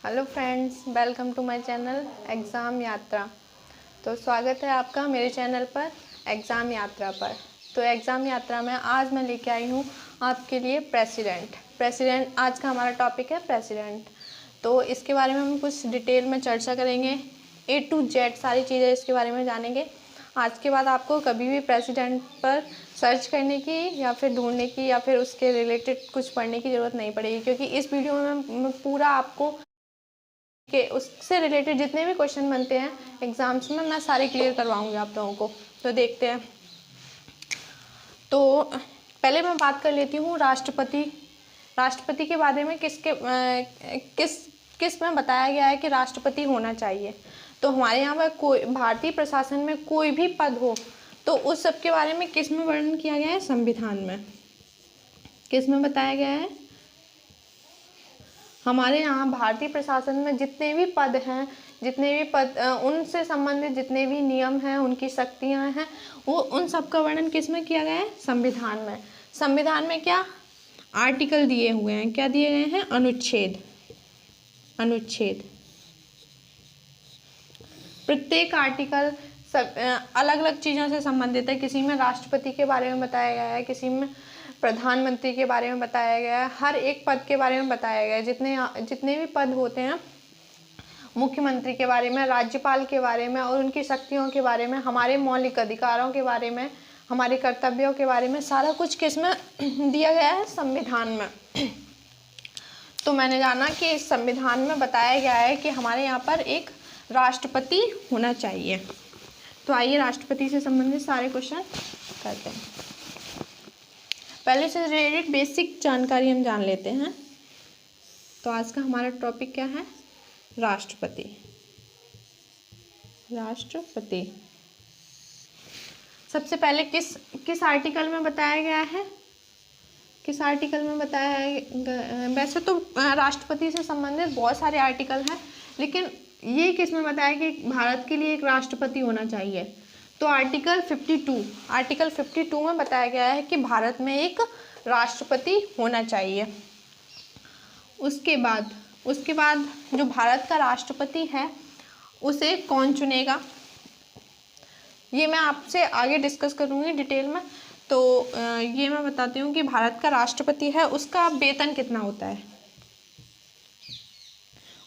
Hello friends, welcome to my channel exam Yatra. तो स्वागत है आपका मेरे चैनल पर एग्ज़ाम यात्रा पर। तो एग्ज़ाम यात्रा में आज मैं लेके आई हूँ आपके लिए प्रेसिडेंट आज का हमारा टॉपिक है प्रेसिडेंट। तो इसके बारे में हम कुछ डिटेल में चर्चा करेंगे, A to Z सारी चीज़ें इसके बारे में जानेंगे। आज के बाद आपको कभी भी प्रेसिडेंट पर सर्च करने की या फिर ढूंढने की या फिर उसके रिलेटेड कुछ पढ़ने की ज़रूरत नहीं पड़ेगी, क्योंकि इस वीडियो में मैं पूरा आपको कि उससे रिलेटेड जितने भी क्वेश्चन बनते हैं एग्ज़ाम्स में मैं सारे क्लियर करवाऊंगी आप लोगों को। तो देखते हैं। तो पहले मैं बात कर लेती हूँ राष्ट्रपति के बारे में। किस में बताया गया है कि राष्ट्रपति होना चाहिए। तो हमारे यहाँ पर कोई भारतीय प्रशासन में कोई भी पद हो तो उस सब के बारे में किस में वर्णन किया गया है? संविधान में। किस में बताया गया है? हमारे यहाँ भारतीय प्रशासन में जितने भी पद हैं, उनसे संबंधित जितने भी नियम हैं, उनकी शक्तियाँ हैं, वो उन सब का वर्णन किस में किया गया है? संविधान में। संविधान में क्या आर्टिकल दिए हुए हैं? क्या दिए गए हैं? अनुच्छेद। प्रत्येक आर्टिकल सब अलग अलग चीज़ों से संबंधित है। किसी में राष्ट्रपति के बारे में बताया गया है, किसी में प्रधानमंत्री के बारे में बताया गया है, हर एक पद के बारे में बताया गया है। जितने भी पद होते हैं, मुख्यमंत्री के बारे में, राज्यपाल के बारे में और उनकी शक्तियों के बारे में, हमारे मौलिक अधिकारों के बारे में, हमारे कर्तव्यों के बारे में, सारा कुछ किस में दिया गया है? संविधान में। तो मैंने जाना कि इस संविधान में बताया गया है कि हमारे यहाँ पर एक राष्ट्रपति होना चाहिए। तो आइए राष्ट्रपति से संबंधित सारे क्वेश्चन करते हैं। पहले से रिलेटेड बेसिक जानकारी हम जान लेते हैं। तो आज का हमारा टॉपिक क्या है? राष्ट्रपति। सबसे पहले किस आर्टिकल में बताया गया है? किस आर्टिकल में बताया है? वैसे तो राष्ट्रपति से संबंधित बहुत सारे आर्टिकल हैं, लेकिन ये किस में बताया कि भारत के लिए एक राष्ट्रपति होना चाहिए? तो आर्टिकल 52 में बताया गया है कि भारत में एक राष्ट्रपति होना चाहिए। उसके बाद जो भारत का राष्ट्रपति है उसे कौन चुनेगा, ये मैं आपसे आगे डिस्कस करूँगी डिटेल में। तो ये मैं बताती हूँ कि भारत का राष्ट्रपति है, उसका वेतन कितना होता है,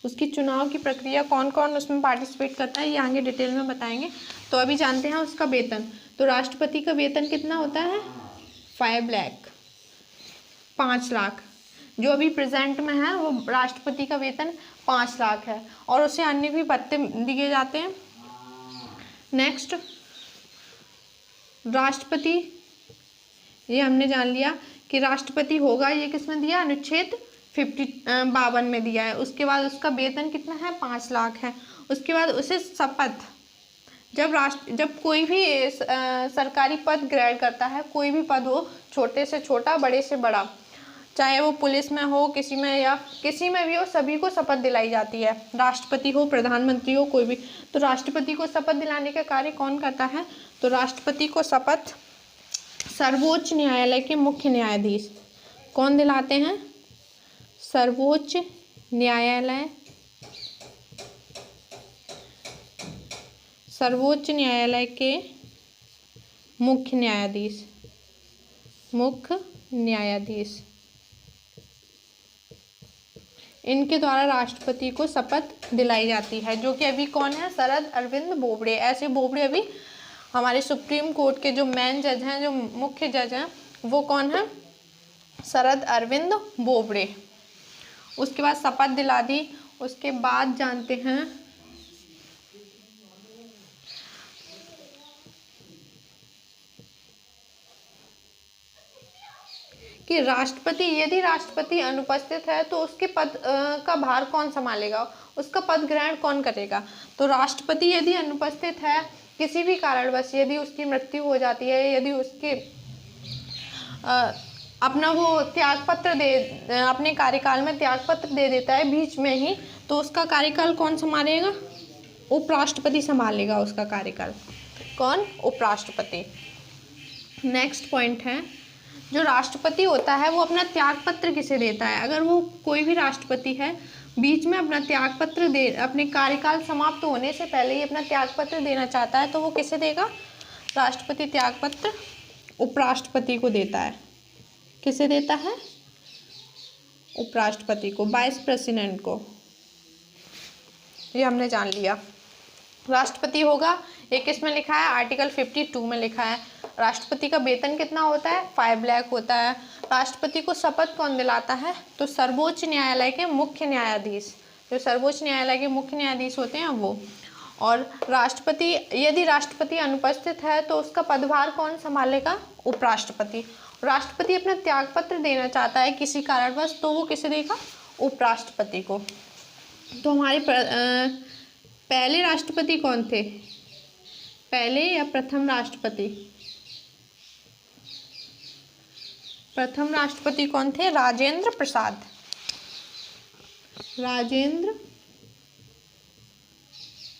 उसकी चुनाव की प्रक्रिया, कौन कौन उसमें पार्टिसिपेट करता है, ये आगे डिटेल में बताएंगे। तो अभी जानते हैं उसका वेतन। तो राष्ट्रपति का वेतन कितना होता है? 5 लाख। जो अभी प्रेजेंट में है वो राष्ट्रपति का वेतन 5 लाख है, और उसे अन्य भी भत्ते दिए जाते हैं। नेक्स्ट, राष्ट्रपति, ये हमने जान लिया कि राष्ट्रपति होगा, ये किसमें दिया? अनुच्छेद 52 में दिया है। उसके बाद उसका वेतन कितना है? 5 लाख है। उसके बाद उसे शपथ, जब कोई भी सरकारी पद ग्रहण करता है, कोई भी पद हो, छोटे से छोटा, बड़े से बड़ा, चाहे वो पुलिस में हो, किसी में या किसी में भी हो, सभी को शपथ दिलाई जाती है। राष्ट्रपति हो, प्रधानमंत्री हो, कोई भी। तो राष्ट्रपति को शपथ दिलाने का कार्य कौन करता है? तो राष्ट्रपति को शपथ सर्वोच्च न्यायालय के मुख्य न्यायाधीश कौन दिलाते हैं? सर्वोच्च न्यायालय के मुख्य न्यायाधीश, इनके द्वारा राष्ट्रपति को शपथ दिलाई जाती है, जो कि अभी कौन है? शरद अरविंद बोबड़े। ऐसे बोबड़े अभी हमारे सुप्रीम कोर्ट के जो मेन जज हैं, जो मुख्य जज हैं, वो कौन है? शरद अरविंद बोबड़े। उसके बाद शपथ दिला दी। उसके बाद जानते हैं कि यदि राष्ट्रपति अनुपस्थित है तो उसके पद का भार कौन संभालेगा, उसका पद ग्रहण कौन करेगा? तो राष्ट्रपति यदि अनुपस्थित है किसी भी कारणवश, यदि उसकी मृत्यु हो जाती है, यदि उसके अपना वो अपने कार्यकाल में त्यागपत्र दे देता है बीच में ही, तो उसका कार्यकाल कौन संभालेगा? उपराष्ट्रपति संभालेगा उसका कार्यकाल। कौन? उपराष्ट्रपति। नेक्स्ट पॉइंट है, जो राष्ट्रपति होता है वो अपना त्यागपत्र किसे देता है? अगर वो कोई भी राष्ट्रपति है बीच में अपना त्यागपत्र दे, अपने कार्यकाल समाप्त होने से पहले ही अपना त्यागपत्र देना चाहता है तो वो किसे देगा? राष्ट्रपति त्यागपत्र उपराष्ट्रपति को देता है। किसे देता है? उपराष्ट्रपति को, वाइस प्रेसिडेंट को। ये हमने जान लिया। राष्ट्रपति होगा, ये किस में लिखा है? आर्टिकल 52 में लिखा है। राष्ट्रपति का वेतन कितना होता है? 5 लाख होता है। राष्ट्रपति को शपथ कौन दिलाता है? तो सर्वोच्च न्यायालय के मुख्य न्यायाधीश, जो सर्वोच्च न्यायालय के मुख्य न्यायाधीश होते हैं वो। और राष्ट्रपति, यदि राष्ट्रपति अनुपस्थित है तो उसका पदभार कौन संभालेगा? उपराष्ट्रपति। राष्ट्रपति अपना त्यागपत्र देना चाहता है किसी कारणवश तो वो किसे देगा? उपराष्ट्रपति को। तो हमारे पहले राष्ट्रपति कौन थे? पहले या प्रथम राष्ट्रपति? प्रथम राष्ट्रपति कौन थे? राजेंद्र प्रसाद। राजेंद्र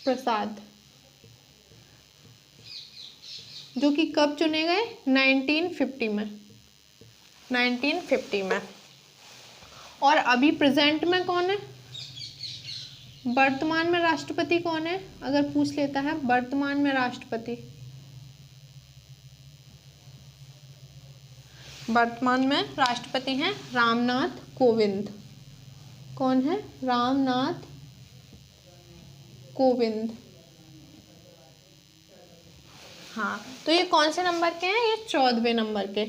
प्रसाद, जो कि कब चुने गए? 1950 में। 1950 में। और अभी प्रेजेंट में कौन है? वर्तमान में राष्ट्रपति कौन है? अगर पूछ लेता है वर्तमान में राष्ट्रपति, वर्तमान में राष्ट्रपति हैं रामनाथ कोविंद। कौन है? रामनाथ कोविंद। हाँ, तो ये कौन से नंबर के हैं? ये 14वें नंबर के,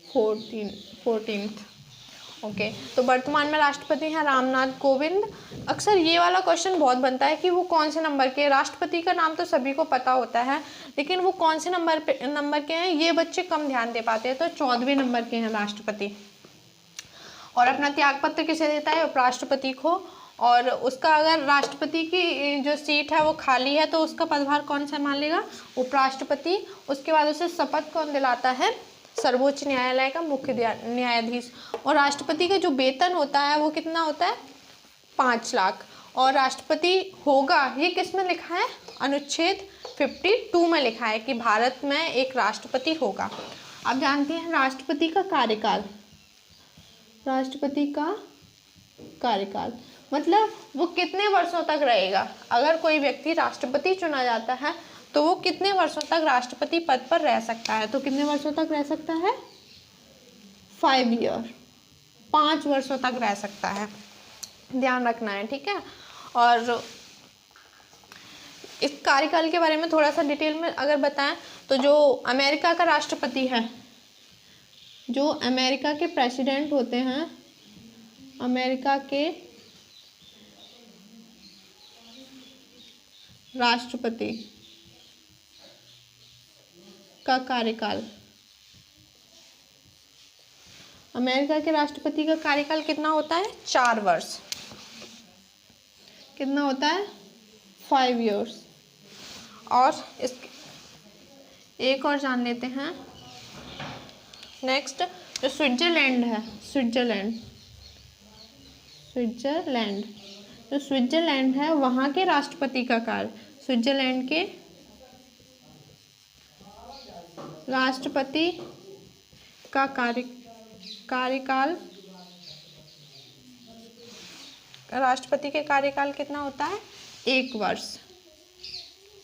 14th। ओके, तो वर्तमान में राष्ट्रपति हैं रामनाथ कोविंद। अक्सर ये वाला क्वेश्चन बहुत बनता है कि वो कौन से नंबर के। राष्ट्रपति का नाम तो सभी को पता होता है, लेकिन वो कौन से नंबर के हैं ये बच्चे कम ध्यान दे पाते हैं। तो 14वें नंबर के हैं राष्ट्रपति। और अपना त्यागपत्र किसे देता है? उपराष्ट्रपति को। और उसका अगर राष्ट्रपति की जो सीट है वो खाली है तो उसका पदभार कौन संभालेगा? उपराष्ट्रपति। उसके बाद उसे शपथ कौन दिलाता है? सर्वोच्च न्यायालय का मुख्य न्यायाधीश। और राष्ट्रपति का जो वेतन होता है वो कितना होता है? 5 लाख। और राष्ट्रपति होगा, ये किस में लिखा है? अनुच्छेद 52 में लिखा है कि भारत में एक राष्ट्रपति होगा। अब जानते हैं राष्ट्रपति का कार्यकाल। राष्ट्रपति का कार्यकाल मतलब वो कितने वर्षों तक रहेगा। अगर कोई व्यक्ति राष्ट्रपति चुना जाता है तो वो कितने वर्षों तक राष्ट्रपति पद पर रह सकता है? तो कितने वर्षों तक रह सकता है? 5 ईयर, 5 वर्षों तक रह सकता है। ध्यान रखना है, ठीक है। और इस कार्यकाल के बारे में थोड़ा सा डिटेल में अगर बताएं तो जो अमेरिका का राष्ट्रपति है, जो अमेरिका के प्रेसिडेंट होते हैं, अमेरिका के राष्ट्रपति का कार्यकाल, अमेरिका के राष्ट्रपति का कार्यकाल कितना होता है? 4 वर्ष। कितना होता है? 5 ईयर्स। और इस एक और जान लेते हैं। नेक्स्ट जो स्विट्जरलैंड है, स्विट्जरलैंड जो स्विट्जरलैंड है वहाँ के राष्ट्रपति का कार्य, स्विट्जरलैंड के राष्ट्रपति का कार्यकाल, राष्ट्रपति के कार्यकाल कितना होता है? 1 वर्ष।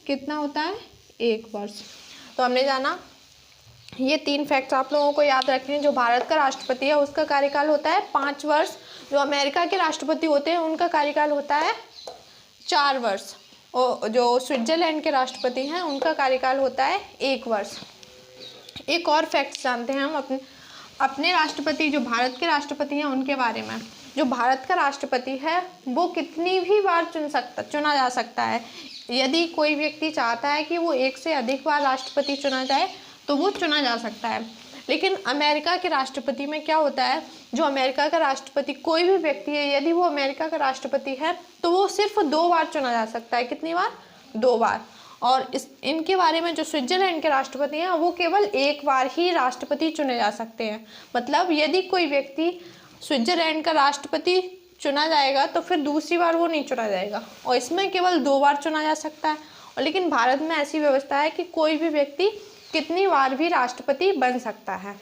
कितना होता है? 1 वर्ष। तो हमने जाना ये 3 फैक्ट्स आप लोगों को याद रखने हैं। जो भारत का राष्ट्रपति है उसका कार्यकाल होता है 5 वर्ष। जो अमेरिका के राष्ट्रपति होते हैं उनका कार्यकाल होता है 4 वर्ष। और जो स्विट्जरलैंड के राष्ट्रपति हैं उनका कार्यकाल होता है 1 वर्ष। एक और फैक्ट जानते हैं हम अपने राष्ट्रपति, जो भारत के राष्ट्रपति हैं उनके बारे में। जो भारत का राष्ट्रपति है वो कितनी भी बार चुना जा सकता है। यदि कोई व्यक्ति चाहता है कि वो 1 से अधिक बार राष्ट्रपति चुना जाए तो वो चुना जा सकता है। लेकिन अमेरिका के राष्ट्रपति में क्या होता है, जो अमेरिका का राष्ट्रपति कोई भी व्यक्ति है, यदि वो अमेरिका का राष्ट्रपति है तो वो सिर्फ 2 बार चुना जा सकता है। कितनी बार? 2 बार। और इनके बारे में जो स्विट्जरलैंड के राष्ट्रपति हैं वो केवल 1 बार ही राष्ट्रपति चुने जा सकते हैं। मतलब यदि कोई व्यक्ति स्विट्जरलैंड का राष्ट्रपति चुना जाएगा तो फिर दूसरी बार वो नहीं चुना जाएगा, और इसमें केवल 2 बार चुना जा सकता है। और लेकिन भारत में ऐसी व्यवस्था है कि कोई भी व्यक्ति कितनी बार भी राष्ट्रपति बन सकता है।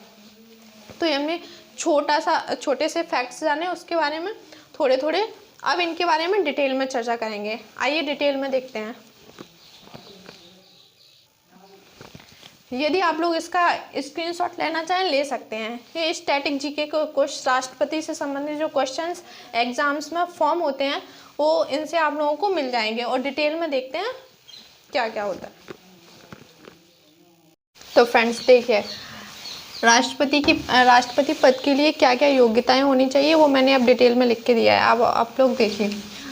तो हमने छोटे से फैक्ट्स जाने उसके बारे में। थोड़े थोड़े अब इनके बारे में डिटेल में चर्चा करेंगे। आइए डिटेल में देखते हैं। यदि आप लोग इसका स्क्रीनशॉट लेना चाहें ले सकते हैं। ये स्टैटिक जीके को कुछ राष्ट्रपति से संबंधित जो क्वेश्चंस एग्जाम्स में फॉर्म होते हैं वो इनसे आप लोगों को मिल जाएंगे और डिटेल में देखते हैं क्या क्या होता है। तो फ्रेंड्स देखिए, राष्ट्रपति पद के लिए क्या क्या योग्यताएं होनी चाहिए वो मैंने अब डिटेल में लिख के दिया है। अब आप लोग देखिए,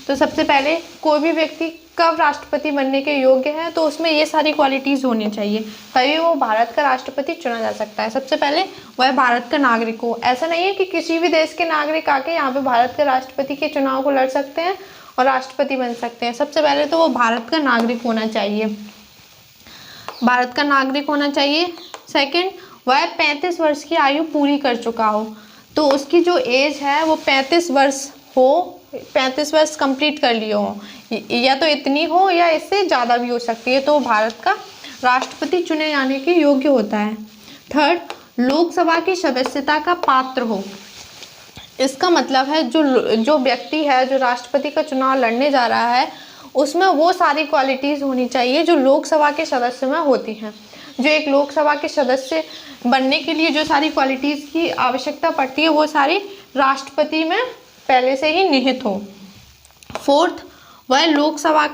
तो सबसे पहले कोई भी व्यक्ति कब राष्ट्रपति बनने के योग्य है तो उसमें ये सारी क्वालिटीज़ होनी चाहिए, तभी वो भारत का राष्ट्रपति चुना जा सकता है। सबसे पहले वह भारत का नागरिक हो। ऐसा नहीं है कि किसी भी देश के नागरिक आके यहाँ पे भारत के राष्ट्रपति के चुनाव को लड़ सकते हैं और राष्ट्रपति बन सकते हैं। सबसे पहले तो वो भारत का नागरिक होना चाहिए, भारत का नागरिक होना चाहिए। सेकंड, वह 35 वर्ष की आयु पूरी कर चुका हो, तो उसकी जो एज है वो 35 वर्ष हो, 35 वर्ष कंप्लीट कर लिए हो, या तो इतनी हो या इससे ज़्यादा भी हो सकती है, तो भारत का राष्ट्रपति चुने जाने के योग्य होता है। थर्ड, लोकसभा की सदस्यता का पात्र हो। इसका मतलब है जो व्यक्ति है जो राष्ट्रपति का चुनाव लड़ने जा रहा है उसमें वो सारी क्वालिटीज़ होनी चाहिए जो लोकसभा के सदस्य में होती हैं। जो एक लोकसभा के सदस्य बनने के लिए जो सारी क्वालिटीज़ की आवश्यकता पड़ती है वो सारी राष्ट्रपति में पहले से ही निहित हो। फोर्थ, वह लोकसभा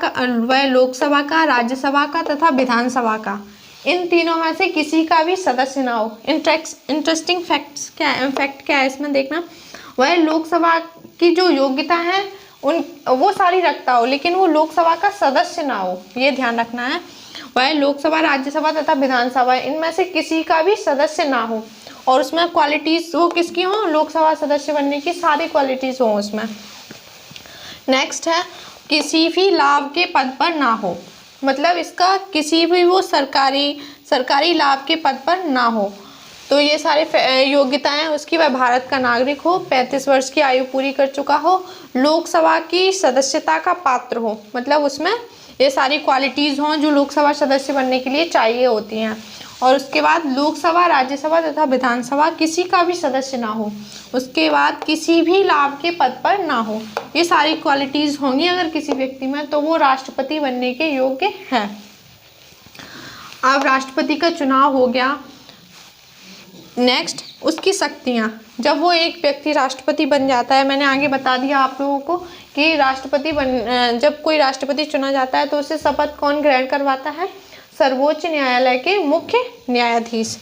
का, राज्यसभा का तथा विधानसभा का, इन तीनों में से किसी का भी सदस्य ना हो। इंटरेस्टिंग फैक्ट क्या है इसमें देखना, वह लोकसभा की जो योग्यता है वो सारी रखता हो लेकिन वो लोकसभा का सदस्य ना हो, ये ध्यान रखना है। वह लोकसभा, राज्यसभा तथा विधानसभा इनमें से किसी का भी सदस्य ना हो और उसमें क्वालिटीज़ वो किसकी हो, लोकसभा सदस्य बनने की सारी क्वालिटीज़ हो उसमें। नेक्स्ट है, किसी भी लाभ के पद पर ना हो, मतलब इसका किसी भी वो सरकारी लाभ के पद पर ना हो। तो ये सारे योग्यताएं उसकी, वह भारत का नागरिक हो, 35 वर्ष की आयु पूरी कर चुका हो, लोकसभा की सदस्यता का पात्र हो, मतलब उसमें ये सारी क्वालिटीज़ हों जो लोकसभा सदस्य बनने के लिए चाहिए होती हैं। और उसके बाद लोकसभा, राज्यसभा तथा विधानसभा किसी का भी सदस्य ना हो। उसके बाद किसी भी लाभ के पद पर ना हो। ये सारी क्वालिटीज़ होंगी अगर किसी व्यक्ति में तो वो राष्ट्रपति बनने के योग्य है। अब राष्ट्रपति का चुनाव हो गया। नेक्स्ट, उसकी शक्तियाँ। जब वो एक व्यक्ति राष्ट्रपति बन जाता है, मैंने आगे बता दिया आप लोगों को कि जब कोई राष्ट्रपति चुना जाता है तो उसे शपथ कौन ग्रहण करवाता है, सर्वोच्च न्यायालय के मुख्य न्यायाधीश।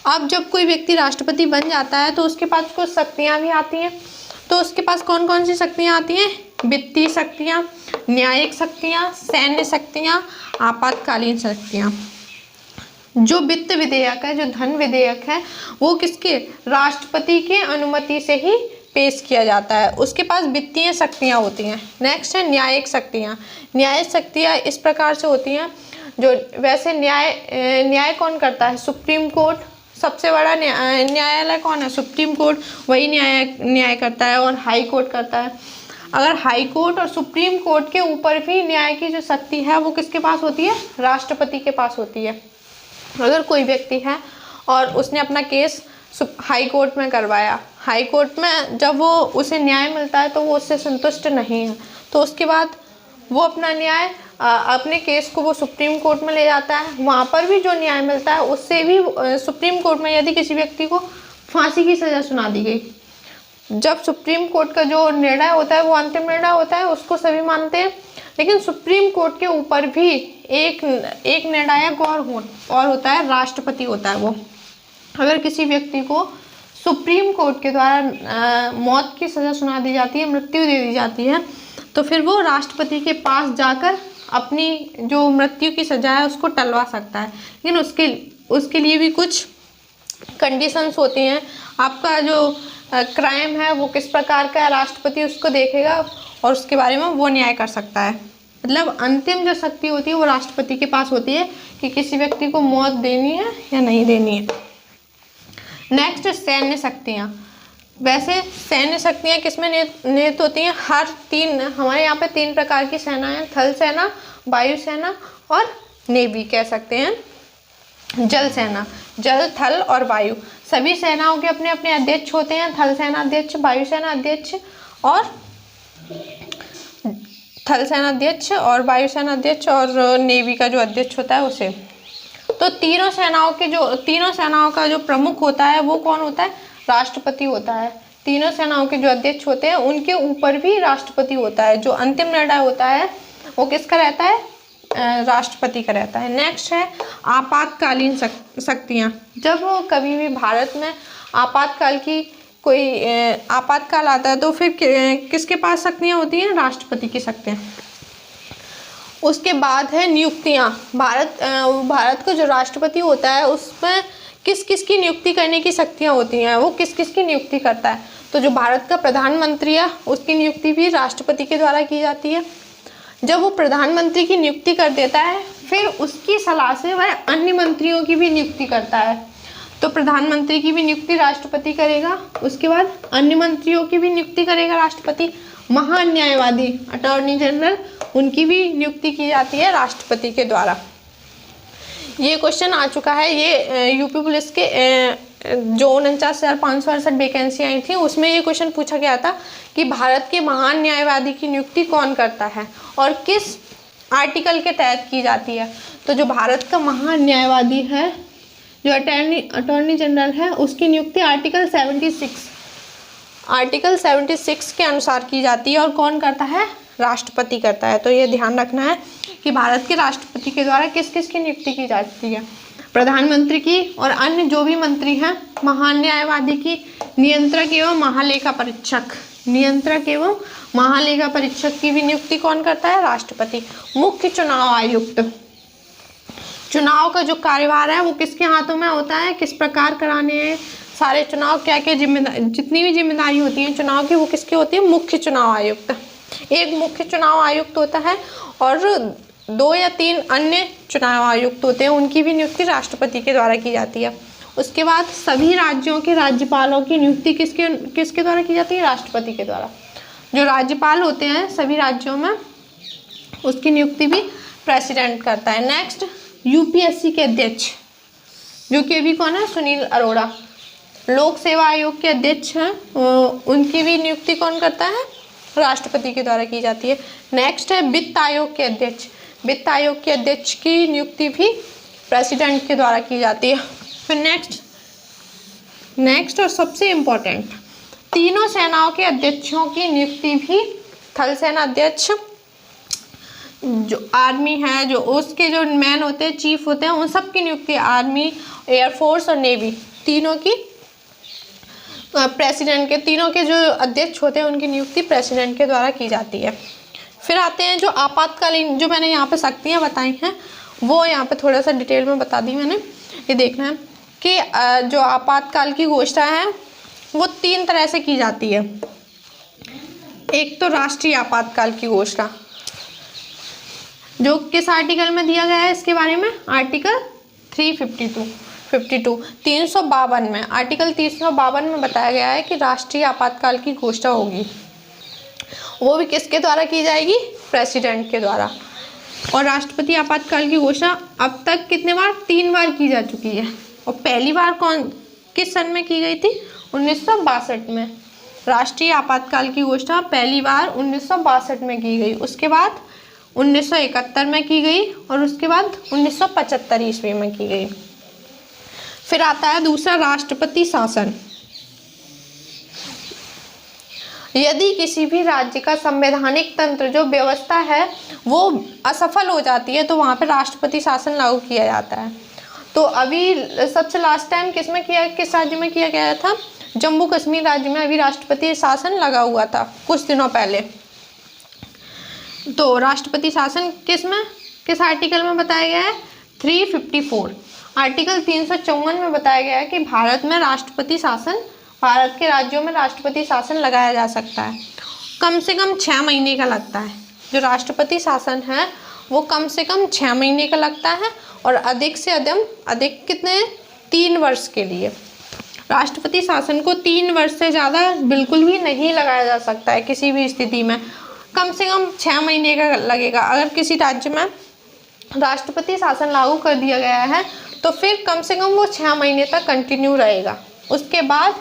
अब जब कोई व्यक्ति राष्ट्रपति बन जाता है तो उसके पास कुछ शक्तियाँ भी आती हैं। तो उसके पास कौन कौन सी शक्तियाँ आती हैं, वित्तीय शक्तियाँ, न्यायिक शक्तियाँ, सैन्य शक्तियाँ, आपातकालीन शक्तियाँ। जो वित्त विधेयक है, जो धन विधेयक है, वो किसके, राष्ट्रपति के अनुमति से ही पेश किया जाता है। उसके पास वित्तीय शक्तियाँ होती हैं। नेक्स्ट है न्यायिक शक्तियाँ। न्यायिक शक्तियाँ इस प्रकार से होती हैं, जो वैसे न्याय कौन करता है, सुप्रीम कोर्ट। सबसे बड़ा न्यायालय कौन है, सुप्रीम कोर्ट, वही न्याय करता है और हाई कोर्ट करता है। अगर हाई कोर्ट और सुप्रीम कोर्ट के ऊपर भी न्याय की जो शक्ति है वो किसके पास होती है, राष्ट्रपति के पास होती है। अगर कोई व्यक्ति है और उसने अपना केस हाई कोर्ट में करवाया, हाई कोर्ट में जब वो उसे न्याय मिलता है तो वो उससे संतुष्ट नहीं है, तो उसके बाद वो अपना न्याय अपने केस को वो सुप्रीम कोर्ट में ले जाता है। वहाँ पर भी जो न्याय मिलता है उससे भी सुप्रीम कोर्ट में यदि किसी व्यक्ति को फांसी की सज़ा सुना दी गई, जब सुप्रीम कोर्ट का जो निर्णय होता है वो अंतिम निर्णय होता है, उसको सभी मानते हैं, लेकिन सुप्रीम कोर्ट के ऊपर भी एक निर्णायक और होता है, राष्ट्रपति होता है वो। अगर किसी व्यक्ति को सुप्रीम कोर्ट के द्वारा मौत की सज़ा सुना दी जाती है, मृत्यु दे दी जाती है, तो फिर वो राष्ट्रपति के पास जाकर अपनी जो मृत्यु की सज़ा है उसको टलवा सकता है। लेकिन उसके लिए भी कुछ कंडीशंस होती हैं। आपका जो क्राइम है वो किस प्रकार का है, राष्ट्रपति उसको देखेगा और उसके बारे में वो न्याय कर सकता है। मतलब अंतिम जो शक्ति होती है वो राष्ट्रपति के पास होती है कि किसी व्यक्ति को मौत देनी है या नहीं देनी है। नेक्स्ट, सैन्य शक्तियाँ। वैसे सैन्य शक्तियाँ किसमें निहित होती हैं, हमारे यहाँ पे 3 प्रकार की सेना है, थल सेना, वायु सेना और नेवी कह सकते हैं। जल सेना, जल, थल और वायु, सभी सेनाओं के अपने अपने अध्यक्ष होते हैं। थल सेना अध्यक्ष, वायु सेना अध्यक्ष और थल सेना अध्यक्ष और वायुसेना अध्यक्ष और नेवी का जो अध्यक्ष होता है उसे। तो तीनों सेनाओं का जो प्रमुख होता है वो कौन होता है? राष्ट्रपति होता है। तीनों सेनाओं के जो अध्यक्ष होते हैं उनके ऊपर भी राष्ट्रपति होता है। जो अंतिम निर्णय होता है वो किसका रहता है? राष्ट्रपति का रहता है। नेक्स्ट है आपातकालीन शक्तियाँ। जब कभी भी भारत में कोई आपातकाल आता है तो फिर किसके पास शक्तियाँ होती हैं? राष्ट्रपति की शक्तियाँ। उसके बाद है नियुक्तियाँ। भारत का जो राष्ट्रपति होता है उसमें किस किस की नियुक्ति करने की शक्तियाँ होती हैं? वो किस किस की नियुक्ति करता है? तो जो भारत का प्रधानमंत्री है उसकी नियुक्ति भी राष्ट्रपति के द्वारा की जाती है। जब वो प्रधानमंत्री की नियुक्ति कर देता है फिर उसकी सलाह से वह अन्य मंत्रियों की भी नियुक्ति करता है। तो प्रधानमंत्री की भी नियुक्ति राष्ट्रपति करेगा, उसके बाद अन्य मंत्रियों की भी नियुक्ति करेगा राष्ट्रपति। महान्यायवादी अटॉर्नी जनरल उनकी भी नियुक्ति की जाती है राष्ट्रपति के द्वारा। ये क्वेश्चन आ चुका है। ये यूपी पुलिस के जो 49,568 वैकेंसी आई थी उसमें ये क्वेश्चन पूछा गया था कि भारत के महान न्यायवादी की नियुक्ति कौन करता है और किस आर्टिकल के तहत की जाती है। तो जो भारत का महान न्यायवादी है, जो अटॉर्नी जनरल है, उसकी नियुक्ति आर्टिकल 76 के अनुसार की जाती है। और कौन करता है? राष्ट्रपति करता है। तो ये ध्यान रखना है कि भारत के राष्ट्रपति के द्वारा किस किस की नियुक्ति की जाती है? प्रधानमंत्री की और अन्य जो भी मंत्री हैं, महान न्यायवादी की, नियंत्रक एवं महालेखा परीक्षक की भी नियुक्ति कौन करता है? राष्ट्रपति। मुख्य चुनाव आयुक्त, चुनाव का जो कार्यभार है वो किसके हाथों में होता है? किस प्रकार कराने हैं सारे चुनाव, क्या क्या जितनी भी जिम्मेदारी होती है चुनाव की वो किसकी होती है? मुख्य चुनाव आयुक्त। एक मुख्य चुनाव आयुक्त होता है और 2 या 3 अन्य चुनाव आयुक्त होते हैं, उनकी भी नियुक्ति राष्ट्रपति के द्वारा की जाती है। उसके बाद सभी राज्यों के राज्यपालों की नियुक्ति किसके द्वारा की जाती है? राष्ट्रपति के द्वारा। जो राज्यपाल होते हैं सभी राज्यों में उसकी नियुक्ति भी प्रेसिडेंट करता है। नेक्स्ट यूपीएससी के अध्यक्ष, जो कि अभी कौन है? सुनील अरोड़ा। लोक सेवा आयोग के अध्यक्ष हैं, उनकी भी नियुक्ति कौन करता है? राष्ट्रपति के द्वारा की जाती है। नेक्स्ट है वित्त आयोग के अध्यक्ष। वित्त आयोग के अध्यक्ष की नियुक्ति भी प्रेसिडेंट के द्वारा की जाती है। फिर नेक्स्ट और सबसे इम्पोर्टेंट, तीनों सेनाओं के अध्यक्षों की नियुक्ति भी थल सेना अध्यक्ष, जो आर्मी है, जो उसके जो मैन होते हैं, चीफ होते हैं, उन सब की नियुक्ति आर्मी, एयरफोर्स और नेवी तीनों की प्रेसिडेंट के, तीनों के जो अध्यक्ष होते हैं उनकी नियुक्ति प्रेसिडेंट के द्वारा की जाती है। फिर आते हैं जो आपातकालीन, जो मैंने यहाँ पे शक्तियाँ बताई हैं वो यहाँ पे थोड़ा सा डिटेल में बता दी मैंने। ये देखना है कि जो आपातकाल की घोषणा है वो 3 तरह से की जाती है। एक तो राष्ट्रीय आपातकाल की घोषणा, जो किस आर्टिकल में दिया गया है इसके बारे में? आर्टिकल 352 में, आर्टिकल 352 में बताया गया है कि राष्ट्रीय आपातकाल की घोषणा होगी, वो भी किसके द्वारा की जाएगी? प्रेसिडेंट के द्वारा। और राष्ट्रपति आपातकाल की घोषणा अब तक कितने बार? 3 बार की जा चुकी है। और पहली बार किस सन में की गई थी? 1962 में। राष्ट्रीय आपातकाल की घोषणा पहली बार 1962 में की गई, उसके बाद 1971 में की गई और उसके बाद 1975 ईस्वी में की गई। फिर आता है दूसरा राष्ट्रपति शासन। यदि किसी भी राज्य का संवैधानिक तंत्र, जो व्यवस्था है, वो असफल हो जाती है तो वहाँ पे राष्ट्रपति शासन लागू किया जाता है। तो अभी सबसे लास्ट टाइम किस राज्य में किया गया था? जम्मू कश्मीर राज्य में अभी राष्ट्रपति शासन लगा हुआ था कुछ दिनों पहले। तो राष्ट्रपति शासन किस आर्टिकल में बताया गया है? 354। आर्टिकल 354 में बताया गया है कि भारत के राज्यों में राष्ट्रपति शासन लगाया जा सकता है। कम से कम 6 महीने का लगता है। जो राष्ट्रपति शासन है वो कम से कम 6 महीने का लगता है और अधिक से अधिक कितने? 3 वर्ष के लिए। राष्ट्रपति शासन को 3 वर्ष से ज़्यादा बिल्कुल भी नहीं लगाया जा सकता है किसी भी स्थिति में। कम से कम 6 महीने का लगेगा। अगर किसी राज्य में राष्ट्रपति शासन लागू कर दिया गया है तो फिर कम से कम वो 6 महीने तक कंटिन्यू रहेगा। उसके बाद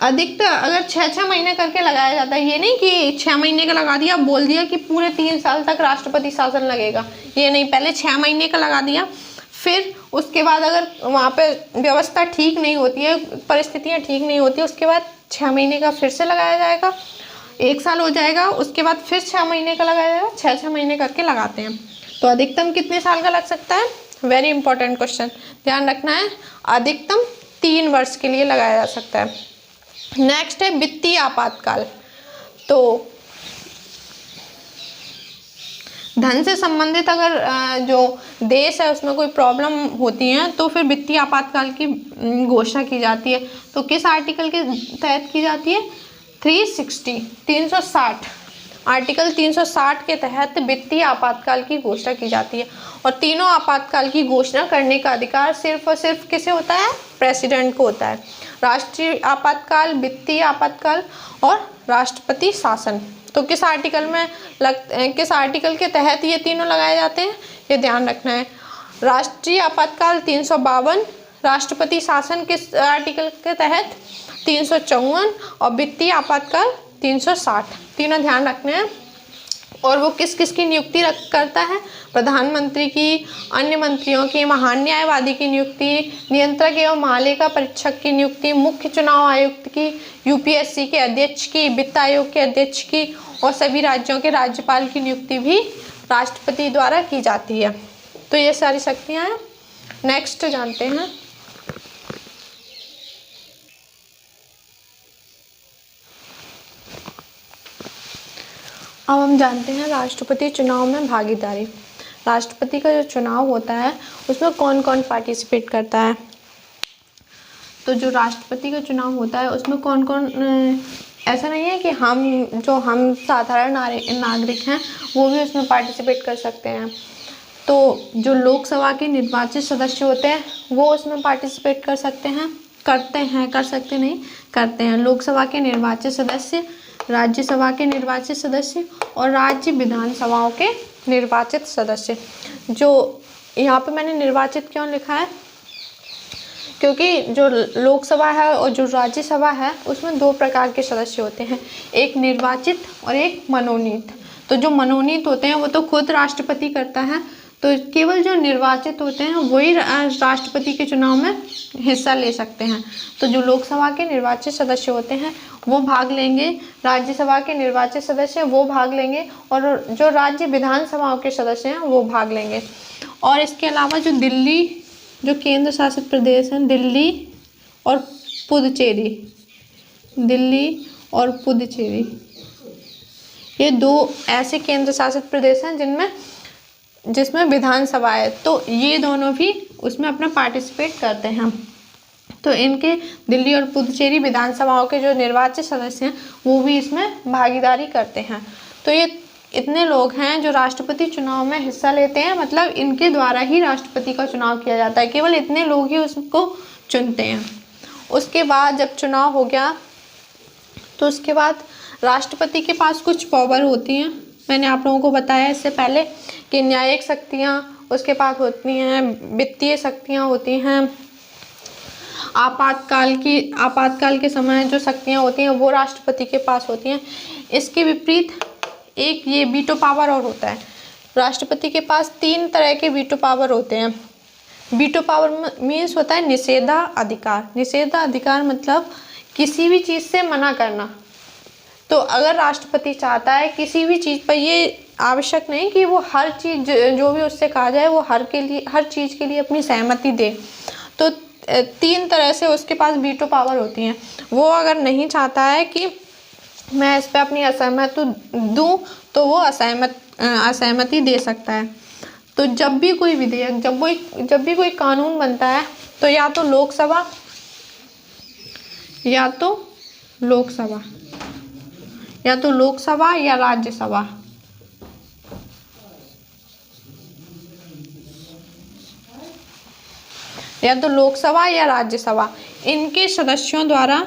अधिकतर अगर 6-6 महीने करके लगाया जाता है, ये नहीं कि 6 महीने का लगा दिया, बोल दिया कि पूरे 3 साल तक राष्ट्रपति शासन लगेगा, ये नहीं, पहले 6 महीने का लगा दिया, फिर उसके बाद अगर वहाँ पे व्यवस्था ठीक नहीं होती है, परिस्थितियाँ ठीक नहीं होती, उसके बाद 6 महीने का फिर से लगाया जाएगा, 1 साल हो जाएगा, उसके बाद फिर 6 महीने का लगाया जाएगा, 6-6 महीने करके लगाते हैं। तो अधिकतम कितने साल का लग सकता है? वेरी इंपॉर्टेंट क्वेश्चन, ध्यान रखना है, अधिकतम 3 वर्ष के लिए लगाया जा सकता है। नेक्स्ट है वित्तीय आपातकाल। तो धन से संबंधित अगर जो देश है उसमें कोई प्रॉब्लम होती है तो फिर वित्तीय आपातकाल की घोषणा की जाती है। तो किस आर्टिकल के तहत की जाती है? 360 आर्टिकल 360 के तहत वित्तीय आपातकाल की घोषणा की जाती है। और तीनों आपातकाल की घोषणा करने का अधिकार सिर्फ और सिर्फ किसे होता है? प्रेसिडेंट को होता है। राष्ट्रीय आपातकाल, वित्तीय आपातकाल और राष्ट्रपति शासन। तो किस आर्टिकल में किस आर्टिकल के तहत ये तीनों लगाए जाते हैं, ये ध्यान रखना है। राष्ट्रीय आपातकाल 352, राष्ट्रपति शासन किस आर्टिकल के तहत? 354, और वित्तीय आपातकाल 360, तीनों ध्यान रखने हैं। और वो किस किस की नियुक्ति करता है? प्रधानमंत्री की, अन्य मंत्रियों की, महान न्यायवादी की नियुक्ति, नियंत्रक एवं महालेखा परीक्षक की नियुक्ति, मुख्य चुनाव आयुक्त की, यूपीएससी के अध्यक्ष की, वित्त आयोग के अध्यक्ष की, और सभी राज्यों के राज्यपाल की नियुक्ति भी राष्ट्रपति द्वारा की जाती है। तो ये सारी शक्तियाँ हैं। नेक्स्ट जानते हैं, अब हम जानते हैं राष्ट्रपति चुनाव में भागीदारी। राष्ट्रपति का जो चुनाव होता है उसमें कौन कौन पार्टिसिपेट करता है? तो जो राष्ट्रपति का चुनाव होता है उसमें कौन कौन, ऐसा नहीं है कि हम साधारण नागरिक हैं वो भी उसमें पार्टिसिपेट कर सकते हैं। तो जो लोकसभा के निर्वाचित सदस्य होते हैं वो उसमें पार्टिसिपेट कर सकते हैं, करते हैं। लोकसभा के निर्वाचित सदस्य, राज्यसभा के निर्वाचित सदस्य और राज्य विधानसभाओं के निर्वाचित सदस्य। जो यहाँ पे मैंने निर्वाचित क्यों लिखा है? क्योंकि जो लोकसभा है और जो राज्यसभा है उसमें 2 प्रकार के सदस्य होते हैं, एक निर्वाचित और एक मनोनीत। तो जो मनोनीत होते हैं वो तो खुद राष्ट्रपति करता है, तो केवल जो निर्वाचित होते हैं वही राष्ट्रपति के चुनाव में हिस्सा ले सकते हैं। तो जो लोकसभा के निर्वाचित सदस्य होते हैं वो भाग लेंगे, राज्यसभा के निर्वाचित सदस्य वो भाग लेंगे, और जो राज्य विधानसभाओं के सदस्य हैं वो भाग लेंगे। और इसके अलावा जो केंद्र शासित प्रदेश हैं, दिल्ली और पुदुचेरी, ये 2 ऐसे केंद्र शासित प्रदेश हैं जिसमें विधानसभा है, तो ये दोनों भी उसमें अपना पार्टिसिपेट करते हैं। तो इनके दिल्ली और पुदुचेरी विधानसभाओं के जो निर्वाचित सदस्य हैं वो भी इसमें भागीदारी करते हैं। तो ये इतने लोग हैं जो राष्ट्रपति चुनाव में हिस्सा लेते हैं, मतलब इनके द्वारा ही राष्ट्रपति का चुनाव किया जाता है, केवल इतने लोग ही उसको चुनते हैं। उसके बाद जब चुनाव हो गया तो उसके बाद राष्ट्रपति के पास कुछ पावर होती हैं। मैंने आप लोगों को बताया इससे पहले कि न्यायिक शक्तियाँ उसके पास होती हैं, वित्तीय शक्तियाँ होती हैं, आपातकाल के समय जो शक्तियाँ होती हैं वो राष्ट्रपति के पास होती हैं। इसके विपरीत एक ये वीटो पावर और होता है। राष्ट्रपति के पास 3 तरह के वीटो पावर होते हैं। वीटो पावर मीन्स होता है निषेधाधिकार। निषेधाधिकार मतलब किसी भी चीज़ से मना करना। तो अगर राष्ट्रपति चाहता है किसी भी चीज़ पर, ये आवश्यक नहीं कि वो हर चीज़ जो भी उससे कहा जाए वो हर चीज़ के लिए अपनी सहमति दे। तो 3 तरह से उसके पास वीटो पावर होती हैं। वो अगर नहीं चाहता है कि मैं इस पर अपनी असहमति दूँ तो वो असहमति दे सकता है। तो जब भी कोई विधेयक, जब भी कोई कानून बनता है तो या तो लोकसभा या राज्यसभा, इनके सदस्यों द्वारा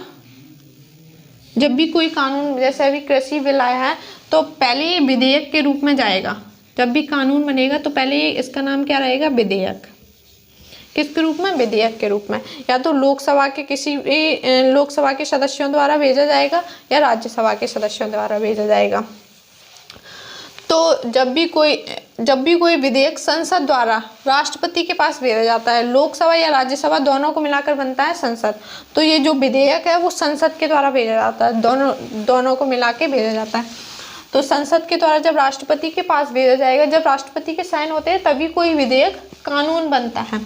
जब भी कोई कानून, जैसे अभी कृषि बिल आया है तो पहले ये विधेयक के रूप में जाएगा। जब भी कानून बनेगा तो पहले इसका नाम क्या रहेगा? विधेयक। किसके रूप में? विधेयक के रूप में। या तो लोकसभा के किसी भी लोकसभा के सदस्यों द्वारा भेजा जाएगा या राज्यसभा के सदस्यों द्वारा भेजा जाएगा। तो जब भी कोई विधेयक संसद द्वारा राष्ट्रपति के पास भेजा जाता है, लोकसभा या राज्यसभा दोनों को मिलाकर बनता है संसद, तो ये जो विधेयक है वो संसद के द्वारा भेजा जाता है, दोनों को मिला के भेजा जाता है। तो संसद के द्वारा जब राष्ट्रपति के पास भेजा जाएगा, जब राष्ट्रपति के साइन होते हैं तभी कोई विधेयक कानून बनता है।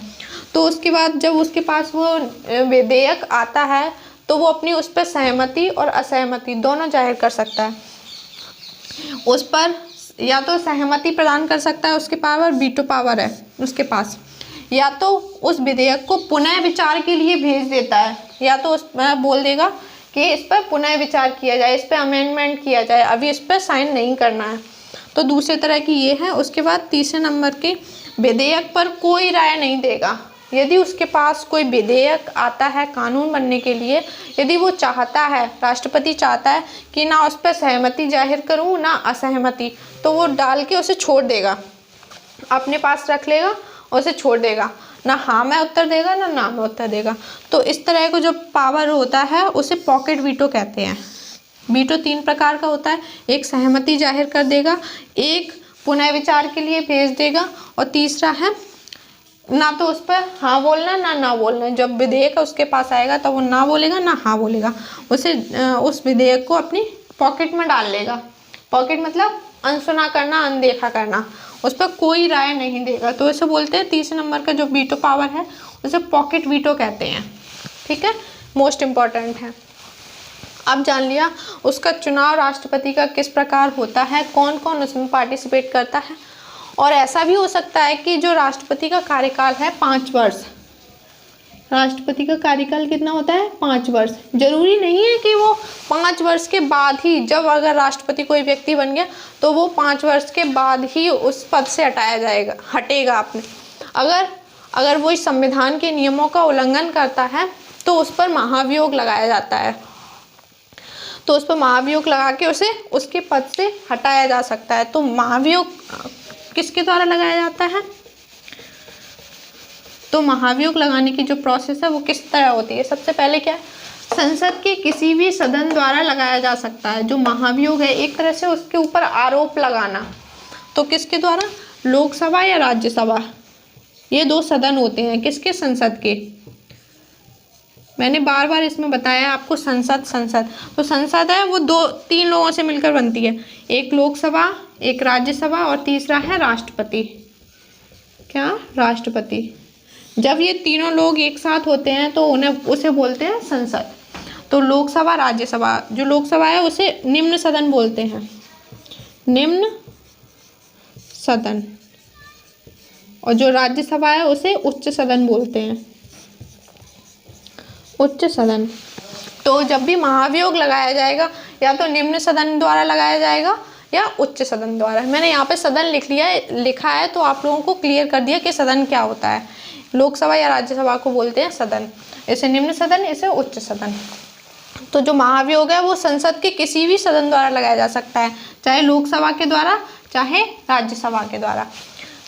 तो उसके बाद जब उसके पास वो विधेयक आता है तो वो अपनी उस पर सहमति और असहमति दोनों जाहिर कर सकता है। उस पर या तो सहमति प्रदान कर सकता है, उसके पावर वीटो पावर है उसके पास, या तो उस विधेयक को पुनः विचार के लिए भेज देता है, या तो उसमें बोल देगा कि इस पर पुनः विचार किया जाए, इस पर अमेंडमेंट किया जाए, अभी इस पर साइन नहीं करना है। तो दूसरे तरह की ये है। उसके बाद तीसरे नंबर के, विधेयक पर कोई राय नहीं देगा। यदि उसके पास कोई विधेयक आता है कानून बनने के लिए, यदि वो चाहता है, राष्ट्रपति चाहता है कि ना उस पर सहमति जाहिर करूं ना असहमति, तो वो डाल के उसे छोड़ देगा, अपने पास रख लेगा और उसे छोड़ देगा, ना हाँ में उत्तर देगा ना में उत्तर देगा। तो इस तरह का जो पावर होता है उसे पॉकेट वीटो कहते हैं। वीटो 3 प्रकार का होता है, एक सहमति जाहिर कर देगा, एक पुनः विचार के लिए भेज देगा, और तीसरा है ना तो उस पर हाँ बोलना ना बोलना। जब विधेयक उसके पास आएगा तो वो ना बोलेगा ना हाँ बोलेगा, उसे उस विधेयक को अपनी पॉकेट में डाल लेगा। पॉकेट मतलब अनसुना करना, अनदेखा करना, उस पर कोई राय नहीं देगा। तो इसे बोलते हैं, तीसरे नंबर का जो वीटो पावर है उसे पॉकेट वीटो कहते हैं। ठीक है, मोस्ट इम्पॉर्टेंट है। अब जान लिया उसका चुनाव राष्ट्रपति का किस प्रकार होता है, कौन कौन उसमें पार्टिसिपेट करता है। और ऐसा भी हो सकता है कि जो राष्ट्रपति का कार्यकाल है 5 वर्ष, राष्ट्रपति का कार्यकाल कितना होता है? 5 वर्ष। जरूरी नहीं है कि वो 5 वर्ष के बाद ही, जब अगर राष्ट्रपति कोई व्यक्ति बन गया तो वो 5 वर्ष के बाद ही उस पद से हटेगा अपने। अगर वो इस संविधान के नियमों का उल्लंघन करता है तो उस पर महाभियोग लगाया जाता है। तो उस पर महाभियोग लगा के उसे उसके पद से हटाया जा सकता है। तो महाभियोग किसके द्वारा लगाया जाता है? तो महाभियोग लगाने की जो प्रोसेस है वो किस तरह होती है? सबसे पहले क्या है, संसद के किसी भी सदन द्वारा लगाया जा सकता है। जो महाभियोग है एक तरह से उसके ऊपर आरोप लगाना। तो किसके द्वारा? लोकसभा या राज्यसभा, ये 2 सदन होते हैं किसके? संसद के। मैंने बार बार इसमें बताया आपको, संसद। तो संसद है वो 2-3 लोगों से मिलकर बनती है, एक लोकसभा, एक राज्यसभा और तीसरा है राष्ट्रपति। क्या? राष्ट्रपति। जब ये तीनों लोग एक साथ होते हैं तो उसे बोलते हैं संसद। तो लोकसभा, राज्यसभा, जो लोकसभा है उसे निम्न सदन बोलते हैं, निम्न सदन, और जो राज्यसभा है उसे उच्च सदन बोलते हैं, उच्च सदन। तो जब भी महाभियोग लगाया जाएगा या तो निम्न सदन द्वारा लगाया जाएगा या उच्च सदन द्वारा। मैंने यहाँ पे सदन लिखा है तो आप लोगों को क्लियर कर दिया कि सदन क्या होता है। लोकसभा या राज्यसभा को बोलते हैं सदन, इसे निम्न सदन, इसे उच्च सदन। तो जो महाभियोग है वो संसद के किसी भी सदन द्वारा लगाया जा सकता है, चाहे लोकसभा के द्वारा चाहे राज्यसभा के द्वारा।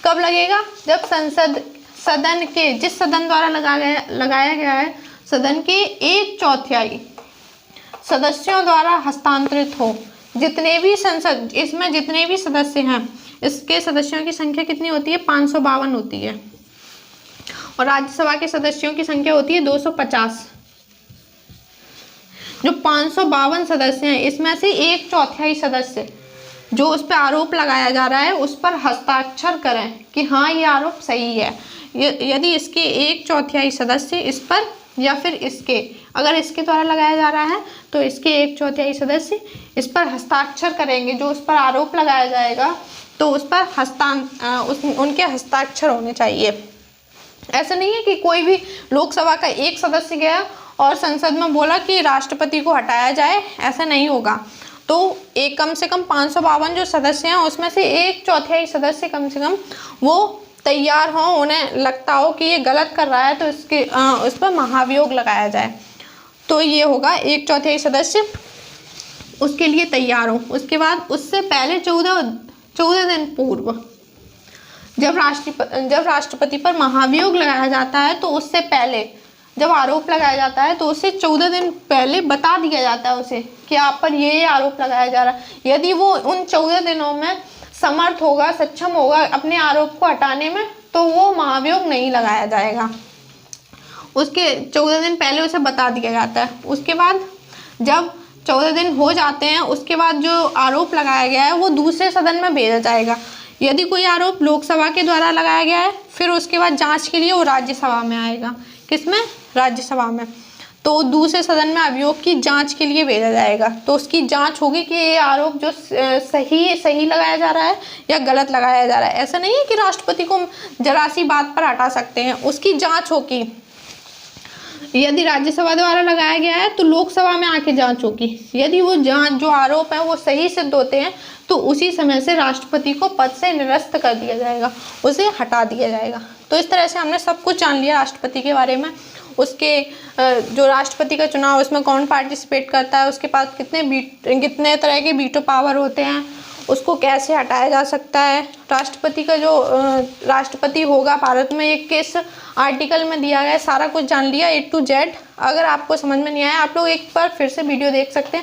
कब लगेगा? जब सदन के जिस सदन द्वारा लगाया गया है सदन के 1/4 सदस्यों द्वारा हस्तांतरित हो। जितने भी इसमें जितने भी सदस्य हैं, इसके सदस्यों की संख्या कितनी होती है? 552 होती है। और राज्यसभा के सदस्यों की संख्या होती है 250। जो 552 सदस्य हैं इसमें से 1/4 सदस्य जो उस पर आरोप लगाया जा रहा है उस पर हस्ताक्षर करें कि हाँ ये आरोप सही है। यदि इसके 1/4 सदस्य इस पर या फिर इसके, अगर इसके द्वारा लगाया जा रहा है तो इसके 1/4 सदस्य इस पर हस्ताक्षर करेंगे, जो उस पर आरोप लगाया जाएगा तो उस पर उनके हस्ताक्षर होने चाहिए। ऐसा नहीं है कि कोई भी लोकसभा का एक सदस्य गया और संसद में बोला कि राष्ट्रपति को हटाया जाए, ऐसा नहीं होगा। तो एक कम से कम 552 जो सदस्य हैं उसमें से 1/4 सदस्य कम से कम वो तैयार हों, उन्हें लगता हो कि ये गलत कर रहा है तो उस पर महाभियोग लगाया जाए। तो ये होगा 1/4 सदस्य उसके लिए तैयार हो। उसके बाद उससे पहले 14 दिन पूर्व जब राष्ट्रपति पर महाभियोग लगाया जाता है तो उससे पहले, जब आरोप लगाया जाता है तो उससे 14 दिन पहले बता दिया जाता है उसे कि आप पर ये आरोप लगाया जा रहा है। यदि वो उन 14 दिनों में समर्थ होगा, सक्षम होगा अपने आरोप को हटाने में, तो वो महाभियोग नहीं लगाया जाएगा। उसके 14 दिन पहले उसे बता दिया जाता है। उसके बाद जब 14 दिन हो जाते हैं, उसके बाद जो आरोप लगाया गया है वो दूसरे सदन में भेजा जाएगा। यदि कोई आरोप लोकसभा के द्वारा लगाया गया है, फिर उसके बाद जांच के लिए वो राज्यसभा में आएगा। किसमें? राज्यसभा में। तो दूसरे सदन में अभियोग की जांच के लिए भेजा जाएगा। तो उसकी जांच होगी कि ये आरोप जो सही लगाया जा रहा है या गलत लगाया जा रहा है। ऐसा नहीं है कि राष्ट्रपति को जरा सी बात पर हटा सकते हैं, उसकी जांच होगी। यदि राज्यसभा द्वारा लगाया गया है तो लोकसभा में आके जांच होगी। यदि वो जांच जो आरोप है वो सही सिद्ध होते हैं तो उसी समय से राष्ट्रपति को पद से निरस्त कर दिया जाएगा, उसे हटा दिया जाएगा। तो इस तरह से हमने सब कुछ जान लिया राष्ट्रपति के बारे में। उसके जो राष्ट्रपति का चुनाव उसमें कौन पार्टिसिपेट करता है, उसके पास कितने तरह के वीटो पावर होते हैं, उसको कैसे हटाया जा सकता है, राष्ट्रपति का जो राष्ट्रपति होगा भारत में ये किस आर्टिकल में दिया गया है, सारा कुछ जान लिया A to Z। अगर आपको समझ में नहीं आया, आप लोग एक बार फिर से वीडियो देख सकते हैं।